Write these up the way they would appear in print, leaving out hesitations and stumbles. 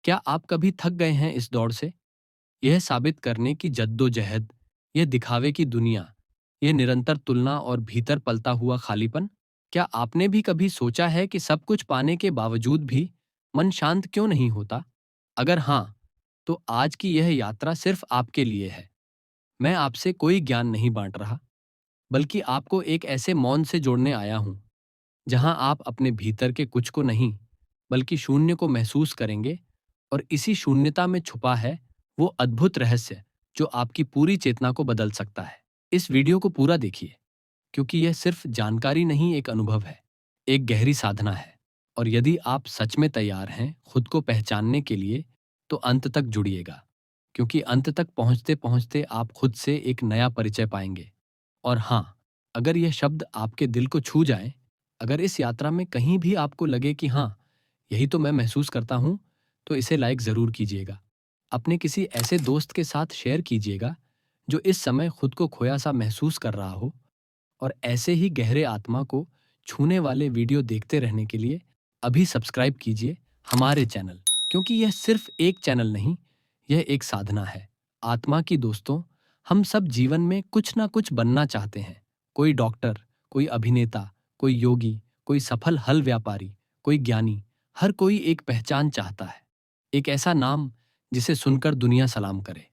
क्या आप कभी थक गए हैं इस दौड़ से? यह साबित करने की जद्दोजहद, यह दिखावे की दुनिया, यह निरंतर तुलना और भीतर पलता हुआ खालीपन? क्या आपने भी कभी सोचा है कि सब कुछ पाने के बावजूद भी मन शांत क्यों नहीं होता? अगर हाँ, तो आज की यह यात्रा सिर्फ आपके लिए है। मैं आपसे कोई ज्ञान नहीं बांट रहा, बल्कि आपको एक ऐसे मौन से जोड़ने आया हूं, जहां आप अपने भीतर के कुछ को नहीं, बल्कि शून्य को महसूस करेंगे। और इसी शून्यता में छुपा है वो अद्भुत रहस्य जो आपकी पूरी चेतना को बदल सकता है। इस वीडियो को पूरा देखिए, क्योंकि यह सिर्फ जानकारी नहीं, एक अनुभव है, एक गहरी साधना है। और यदि आप सच में तैयार हैं खुद को पहचानने के लिए, तो अंत तक जुड़िएगा, क्योंकि अंत तक पहुंचते पहुंचते आप खुद से एक नया परिचय पाएंगे। और हाँ, अगर यह शब्द आपके दिल को छू जाए, अगर इस यात्रा में कहीं भी आपको लगे कि हाँ, यही तो मैं महसूस करता हूं, तो इसे लाइक जरूर कीजिएगा। अपने किसी ऐसे दोस्त के साथ शेयर कीजिएगा जो इस समय खुद को खोया सा महसूस कर रहा हो। और ऐसे ही गहरे आत्मा को छूने वाले वीडियो देखते रहने के लिए अभी सब्सक्राइब कीजिए हमारे चैनल, क्योंकि यह सिर्फ एक चैनल नहीं, यह एक साधना है आत्मा की। दोस्तों, हम सब जीवन में कुछ ना कुछ बनना चाहते हैं। कोई डॉक्टर, कोई अभिनेता, कोई योगी, कोई सफल हल व्यापारी, कोई ज्ञानी। हर कोई एक पहचान चाहता है, एक ऐसा नाम जिसे सुनकर दुनिया सलाम करे।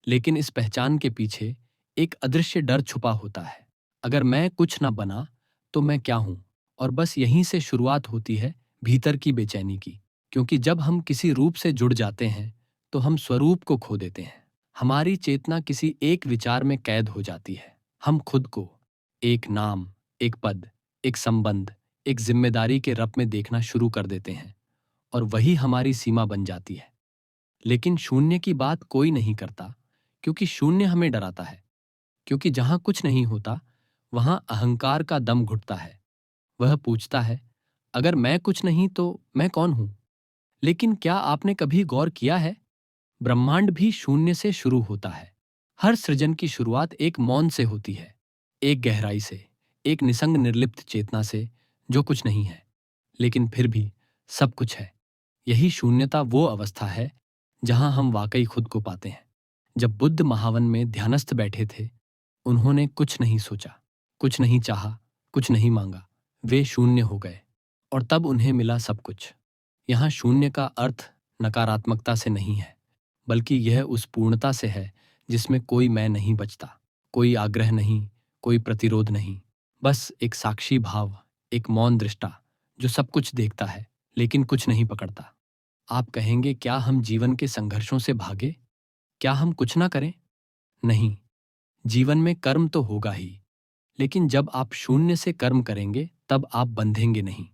लेकिन इस पहचान के पीछे एक अदृश्य डर छुपा होता है। अगर मैं कुछ ना बना तो मैं क्या हूं? और बस यहीं से शुरुआत होती है भीतर की बेचैनी की। क्योंकि जब हम किसी रूप से जुड़ जाते हैं, तो हम स्वरूप को खो देते हैं। हमारी चेतना किसी एक विचार में कैद हो जाती है। हम खुद को एक नाम, एक पद, एक संबंध, एक जिम्मेदारी के रूप में देखना शुरू कर देते हैं, और वही हमारी सीमा बन जाती है। लेकिन शून्य की बात कोई नहीं करता, क्योंकि शून्य हमें डराता है। क्योंकि जहां कुछ नहीं होता, वहां अहंकार का दम घुटता है। वह पूछता है, अगर मैं कुछ नहीं तो मैं कौन हूं? लेकिन क्या आपने कभी गौर किया है, ब्रह्मांड भी शून्य से शुरू होता है। हर सृजन की शुरुआत एक मौन से होती है, एक गहराई से, एक निसंग निर्लिप्त चेतना से जो कुछ नहीं है, लेकिन फिर भी सब कुछ है। यही शून्यता वो अवस्था है जहां हम वाकई खुद को पाते हैं। जब बुद्ध महावन में ध्यानस्थ बैठे थे, उन्होंने कुछ नहीं सोचा, कुछ नहीं चाहा, कुछ नहीं मांगा। वे शून्य हो गए, और तब उन्हें मिला सब कुछ। यहाँ शून्य का अर्थ नकारात्मकता से नहीं है, बल्कि यह उस पूर्णता से है जिसमें कोई मैं नहीं बचता, कोई आग्रह नहीं, कोई प्रतिरोध नहीं। बस एक साक्षी भाव, एक मौन दृष्टा जो सब कुछ देखता है लेकिन कुछ नहीं पकड़ता। आप कहेंगे, क्या हम जीवन के संघर्षों से भागे? क्या हम कुछ ना करें? नहीं, जीवन में कर्म तो होगा ही, लेकिन जब आप शून्य से कर्म करेंगे, तब आप बंधेंगे नहीं।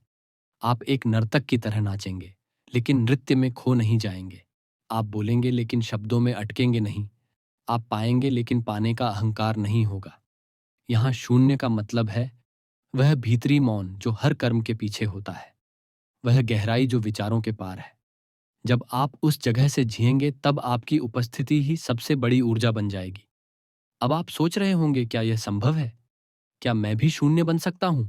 आप एक नर्तक की तरह नाचेंगे, लेकिन नृत्य में खो नहीं जाएंगे। आप बोलेंगे, लेकिन शब्दों में अटकेंगे नहीं। आप पाएंगे, लेकिन पाने का अहंकार नहीं होगा। यहाँ शून्य का मतलब है वह भीतरी मौन जो हर कर्म के पीछे होता है, वह गहराई जो विचारों के पार है। जब आप उस जगह से जिएंगे, तब आपकी उपस्थिति ही सबसे बड़ी ऊर्जा बन जाएगी। अब आप सोच रहे होंगे, क्या यह संभव है? क्या मैं भी शून्य बन सकता हूं?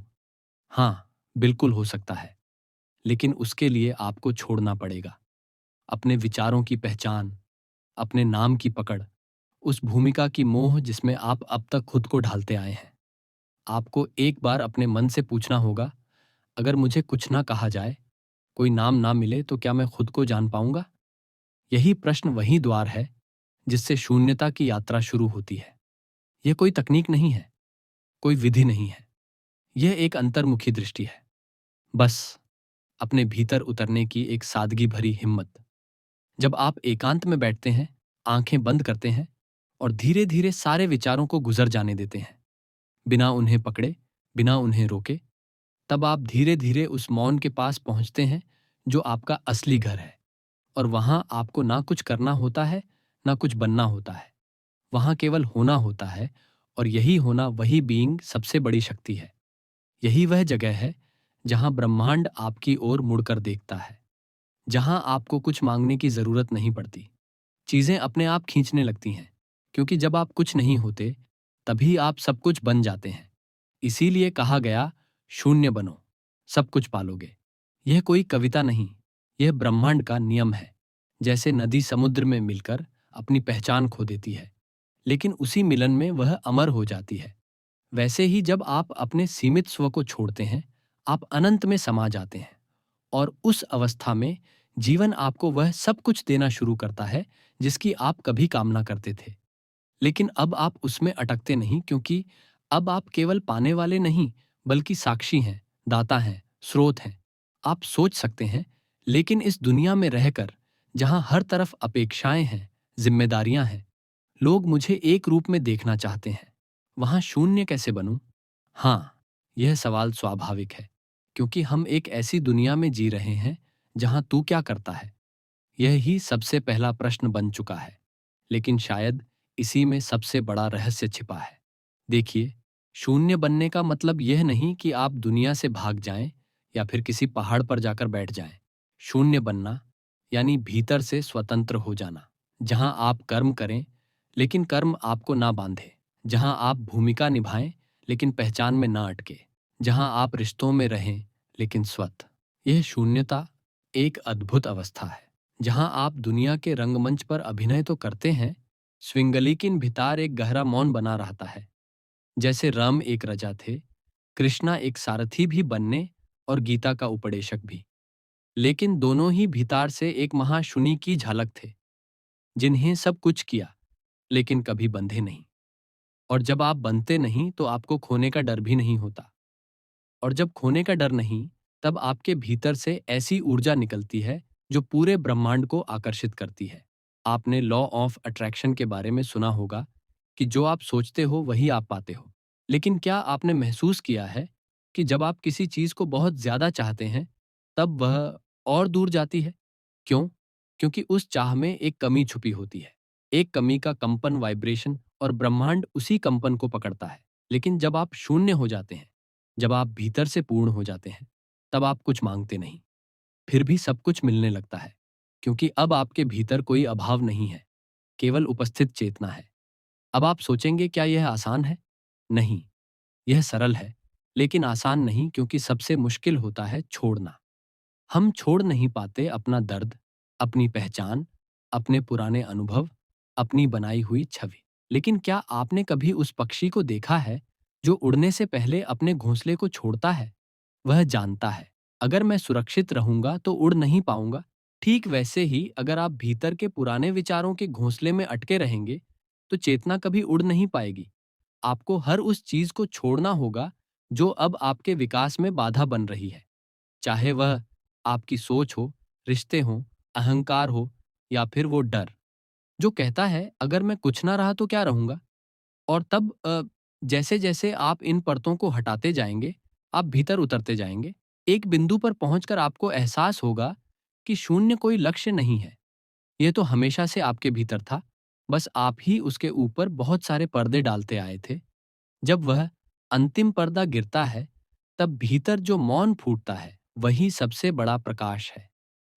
हाँ, बिल्कुल हो सकता है, लेकिन उसके लिए आपको छोड़ना पड़ेगा अपने विचारों की पहचान, अपने नाम की पकड़, उस भूमिका की मोह जिसमें आप अब तक खुद को ढालते आए हैं। आपको एक बार अपने मन से पूछना होगा, अगर मुझे कुछ ना कहा जाए, कोई नाम ना मिले, तो क्या मैं खुद को जान पाऊंगा? यही प्रश्न वही द्वार है जिससे शून्यता की यात्रा शुरू होती है। यह कोई तकनीक नहीं है, कोई विधि नहीं है, यह एक अंतर्मुखी दृष्टि है। बस अपने भीतर उतरने की एक सादगी भरी हिम्मत। जब आप एकांत में बैठते हैं, आंखें बंद करते हैं और धीरे धीरे सारे विचारों को गुजर जाने देते हैं, बिना उन्हें पकड़े, बिना उन्हें रोके, तब आप धीरे धीरे उस मौन के पास पहुंचते हैं जो आपका असली घर है। और वहां आपको ना कुछ करना होता है, ना कुछ बनना होता है। वहां केवल होना होता है, और यही होना, वही बीइंग सबसे बड़ी शक्ति है। यही वह जगह है जहां ब्रह्मांड आपकी ओर मुड़कर देखता है, जहां आपको कुछ मांगने की जरूरत नहीं पड़ती। चीजें अपने आप खींचने लगती हैं, क्योंकि जब आप कुछ नहीं होते, तभी आप सब कुछ बन जाते हैं। इसीलिए कहा गया, शून्य बनो, सब कुछ पालोगे। यह कोई कविता नहीं, यह ब्रह्मांड का नियम है, जैसे नदी समुद्र में मिलकर अपनी पहचान खो देती है, लेकिन उसी मिलन में वह अमर हो जाती है। वैसे ही जब आप अपने सीमित स्व को छोड़ते हैं, आप अनंत में समा जाते हैं, और उस अवस्था में जीवन आपको वह सब कुछ देना शुरू करता है जिसकी आप कभी कामना करते थे। लेकिन अब आप उसमें अटकते नहीं, क्योंकि अब आप केवल पाने वाले नहीं, बल्कि साक्षी हैं, दाता हैं, स्रोत हैं। आप सोच सकते हैं, लेकिन इस दुनिया में रहकर, जहां हर तरफ अपेक्षाएं हैं, जिम्मेदारियां हैं, लोग मुझे एक रूप में देखना चाहते हैं, वहां शून्य कैसे बनूं? हाँ, यह सवाल स्वाभाविक है, क्योंकि हम एक ऐसी दुनिया में जी रहे हैं जहां तू क्या करता है, यह ही सबसे पहला प्रश्न बन चुका है। लेकिन शायद इसी में सबसे बड़ा रहस्य छिपा है। देखिए, शून्य बनने का मतलब यह नहीं कि आप दुनिया से भाग जाएं या फिर किसी पहाड़ पर जाकर बैठ जाएं। शून्य बनना यानी भीतर से स्वतंत्र हो जाना, जहां आप कर्म करें लेकिन कर्म आपको ना बांधे, जहां आप भूमिका निभाएं लेकिन पहचान में ना अटके, जहां आप रिश्तों में रहें लेकिन स्वत। यह शून्यता एक अद्भुत अवस्था है, जहां आप दुनिया के रंगमंच पर अभिनय तो करते हैं, स्विंगलिकिन भितार एक गहरा मौन बना रहता है। जैसे राम एक रजा थे, कृष्णा एक सारथी भी बनने और गीता का उपदेशक भी, लेकिन दोनों ही भितार से एक महाशून्य की झलक थे, जिन्हें सब कुछ किया लेकिन कभी बंधे नहीं। और जब आप बनते नहीं तो आपको खोने का डर भी नहीं होता, और जब खोने का डर नहीं, तब आपके भीतर से ऐसी ऊर्जा निकलती है जो पूरे ब्रह्मांड को आकर्षित करती है। आपने लॉ ऑफ अट्रैक्शन के बारे में सुना होगा कि जो आप सोचते हो वही आप पाते हो। लेकिन क्या आपने महसूस किया है कि जब आप किसी चीज को बहुत ज्यादा चाहते हैं, तब वह और दूर जाती है? क्यों? क्योंकि उस चाह में एक कमी छुपी होती है, एक कमी का कंपन, वाइब्रेशन, और ब्रह्मांड उसी कंपन को पकड़ता है। लेकिन जब आप शून्य हो जाते हैं, जब आप भीतर से पूर्ण हो जाते हैं, तब आप कुछ मांगते नहीं, फिर भी सब कुछ मिलने लगता है, क्योंकि अब आपके भीतर कोई अभाव नहीं है, केवल उपस्थित चेतना है। अब आप सोचेंगे, क्या यह आसान है? नहीं, यह सरल है, लेकिन आसान नहीं, क्योंकि सबसे मुश्किल होता है छोड़ना। हम छोड़ नहीं पाते अपना दर्द, अपनी पहचान, अपने पुराने अनुभव, अपनी बनाई हुई छवि। लेकिन क्या आपने कभी उस पक्षी को देखा है जो उड़ने से पहले अपने घोंसले को छोड़ता है? वह जानता है, अगर मैं सुरक्षित रहूंगा तो उड़ नहीं पाऊंगा। ठीक वैसे ही अगर आप भीतर के पुराने विचारों के घोंसले में अटके रहेंगे, तो चेतना कभी उड़ नहीं पाएगी। आपको हर उस चीज को छोड़ना होगा जो अब आपके विकास में बाधा बन रही है, चाहे वह आपकी सोच हो, रिश्ते हो, अहंकार हो, या फिर वो डर जो कहता है अगर मैं कुछ ना रहा तो क्या रहूंगा। और तब जैसे जैसे आप इन परतों को हटाते जाएंगे, आप भीतर उतरते जाएंगे। एक बिंदु पर पहुंचकर आपको एहसास होगा कि शून्य कोई लक्ष्य नहीं है, यह तो हमेशा से आपके भीतर था, बस आप ही उसके ऊपर बहुत सारे पर्दे डालते आए थे। जब वह अंतिम पर्दा गिरता है, तब भीतर जो मौन फूटता है, वही सबसे बड़ा प्रकाश है।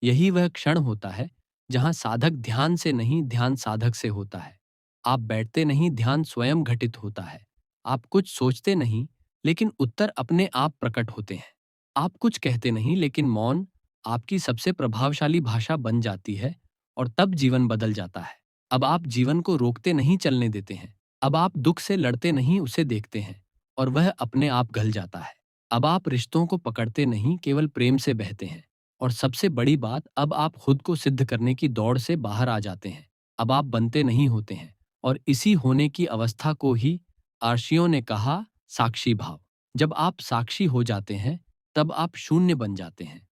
यही वह क्षण होता है जहां साधक ध्यान से नहीं, ध्यान साधक से होता है। आप बैठते नहीं, ध्यान स्वयं घटित होता है। आप कुछ सोचते नहीं, लेकिन उत्तर अपने आप प्रकट होते हैं। आप कुछ कहते नहीं, लेकिन मौन आपकी सबसे प्रभावशाली भाषा बन जाती है, और तब जीवन बदल जाता है। अब आप जीवन को रोकते नहीं, चलने देते हैं। अब आप दुख से लड़ते नहीं, उसे देखते हैं, और वह अपने आप गल जाता है। अब आप रिश्तों को पकड़ते नहीं, केवल प्रेम से बहते हैं। और सबसे बड़ी बात, अब आप खुद को सिद्ध करने की दौड़ से बाहर आ जाते हैं। अब आप बनते नहीं होते हैं, और इसी होने की अवस्था को ही आर्षियों ने कहा साक्षी भाव। जब आप साक्षी हो जाते हैं, तब आप शून्य बन जाते हैं,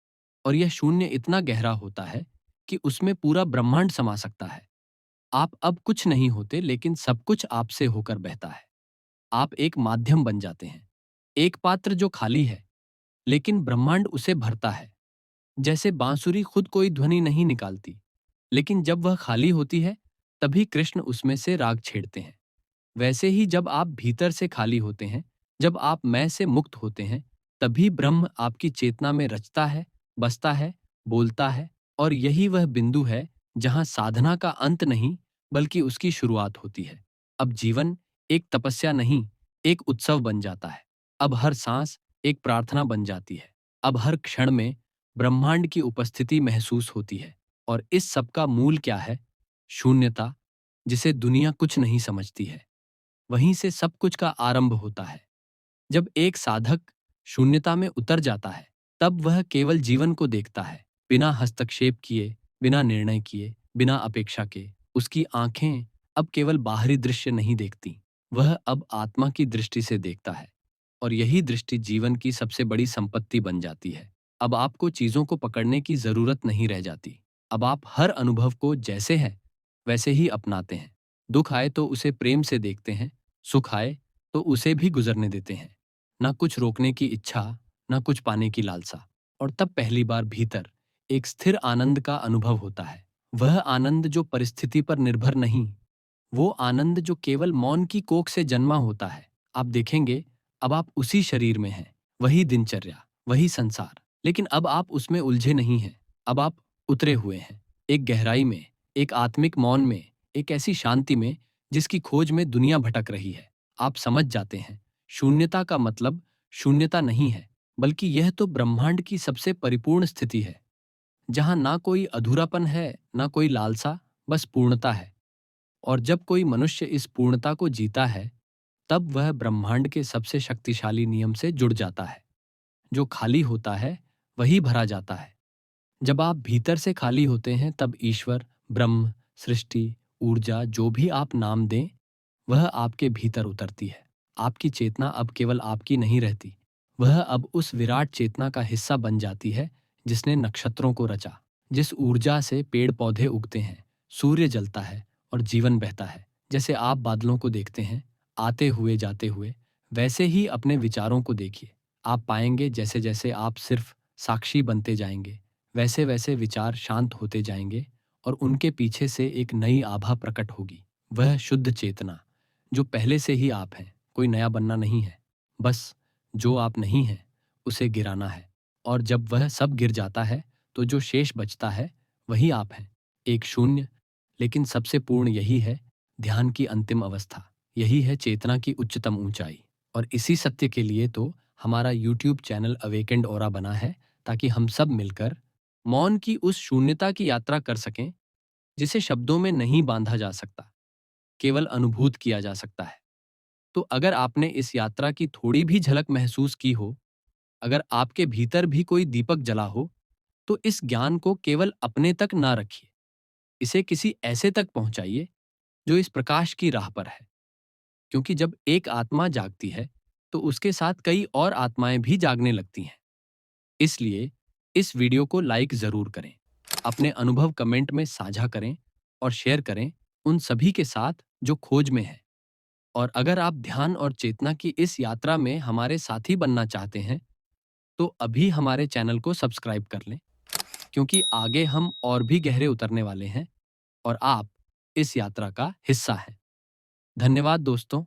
और यह शून्य इतना गहरा होता है कि उसमें पूरा ब्रह्मांड समा सकता है। आप अब कुछ नहीं होते, लेकिन सब कुछ आपसे होकर बहता है। आप एक माध्यम बन जाते हैं, एक पात्र जो खाली है, लेकिन ब्रह्मांड उसे भरता है। जैसे बांसुरी खुद कोई ध्वनि नहीं निकालती, लेकिन जब वह खाली होती है, तभी कृष्ण उसमें से राग छेड़ते हैं। वैसे ही जब आप भीतर से खाली होते हैं, जब आप मैं से मुक्त होते हैं, तभी ब्रह्म आपकी चेतना में रचता है, बसता है, बोलता है। और यही वह बिंदु है जहां साधना का अंत नहीं, बल्कि उसकी शुरुआत होती है। अब जीवन एक तपस्या नहीं, एक उत्सव बन जाता है। अब हर सांस एक प्रार्थना बन जाती है। अब हर क्षण में ब्रह्मांड की उपस्थिति महसूस होती है। और इस सब का मूल क्या है? शून्यता, जिसे दुनिया कुछ नहीं समझती है। वहीं से सब कुछ का आरंभ होता है। जब एक साधक शून्यता में उतर जाता है, तब वह केवल जीवन को देखता है, बिना हस्तक्षेप किए, बिना निर्णय किए, बिना अपेक्षा के। उसकी आंखें अब केवल बाहरी दृश्य नहीं देखती, वह अब आत्मा की दृष्टि से देखता है। और यही दृष्टि जीवन की सबसे बड़ी संपत्ति बन जाती है। अब आपको चीजों को पकड़ने की जरूरत नहीं रह जाती। अब आप हर अनुभव को जैसे है वैसे ही अपनाते हैं। दुख आए तो उसे प्रेम से देखते हैं, सुख आए तो उसे भी गुजरने देते हैं। ना कुछ रोकने की इच्छा, ना कुछ पाने की लालसा। और तब पहली बार भीतर एक स्थिर आनंद का अनुभव होता है। वह आनंद जो परिस्थिति पर निर्भर नहीं, वो आनंद जो केवल मौन की कोख से जन्मा होता है। आप देखेंगे, अब आप उसी शरीर में हैं, वही दिनचर्या, वही संसार, लेकिन अब आप उसमें उलझे नहीं हैं। अब आप उतरे हुए हैं, एक गहराई में, एक आत्मिक मौन में, एक ऐसी शांति में जिसकी खोज में दुनिया भटक रही है। आप समझ जाते हैं, शून्यता का मतलब शून्यता नहीं है, बल्कि यह तो ब्रह्मांड की सबसे परिपूर्ण स्थिति है, जहां ना कोई अधूरापन है, ना कोई लालसा, बस पूर्णता है। और जब कोई मनुष्य इस पूर्णता को जीता है, तब वह ब्रह्मांड के सबसे शक्तिशाली नियम से जुड़ जाता है। जो खाली होता है, वही भरा जाता है। जब आप भीतर से खाली होते हैं, तब ईश्वर, ब्रह्म, सृष्टि, ऊर्जा, जो भी आप नाम दें, वह आपके भीतर उतरती है। आपकी चेतना अब केवल आपकी नहीं रहती, वह अब उस विराट चेतना का हिस्सा बन जाती है जिसने नक्षत्रों को रचा, जिस ऊर्जा से पेड़ पौधे उगते हैं, सूर्य जलता है और जीवन बहता है। जैसे आप बादलों को देखते हैं, आते हुए जाते हुए, वैसे ही अपने विचारों को देखिए। आप पाएंगे जैसे जैसे आप सिर्फ साक्षी बनते जाएंगे, वैसे वैसे विचार शांत होते जाएंगे और उनके पीछे से एक नई आभा प्रकट होगी। वह शुद्ध चेतना जो पहले से ही आप हैं, कोई नया बनना नहीं है। बस जो आप नहीं हैं, उसे गिराना है। और जब वह सब गिर जाता है, तो जो शेष बचता है, वही आप हैं। एक शून्य, लेकिन सबसे पूर्ण यही है ध्यान की अंतिम अवस्था। यही है चेतना की उच्चतम ऊंचाई। और इसी सत्य के लिए तो हमारा यूट्यूब चैनल अवेकेंड ऑरा बना है, ताकि हम सब मिलकर मौन की उस शून्यता की यात्रा कर सकें, जिसे शब्दों में नहीं बांधा जा सकता, केवल अनुभूत किया जा सकता है। तो अगर आपने इस यात्रा की थोड़ी भी झलक महसूस की हो, अगर आपके भीतर भी कोई दीपक जला हो, तो इस ज्ञान को केवल अपने तक ना रखिए, इसे किसी ऐसे तक पहुंचाइए जो इस प्रकाश की राह पर है। क्योंकि जब एक आत्मा जागती है, तो उसके साथ कई और आत्माएं भी जागने लगती हैं। इसलिए इस वीडियो को लाइक जरूर करें, अपने अनुभव कमेंट में साझा करें और शेयर करें उन सभी के साथ जो खोज में है। और अगर आप ध्यान और चेतना की इस यात्रा में हमारे साथी बनना चाहते हैं, तो अभी हमारे चैनल को सब्सक्राइब कर लें, क्योंकि आगे हम और भी गहरे उतरने वाले हैं और आप इस यात्रा का हिस्सा हैं। धन्यवाद दोस्तों।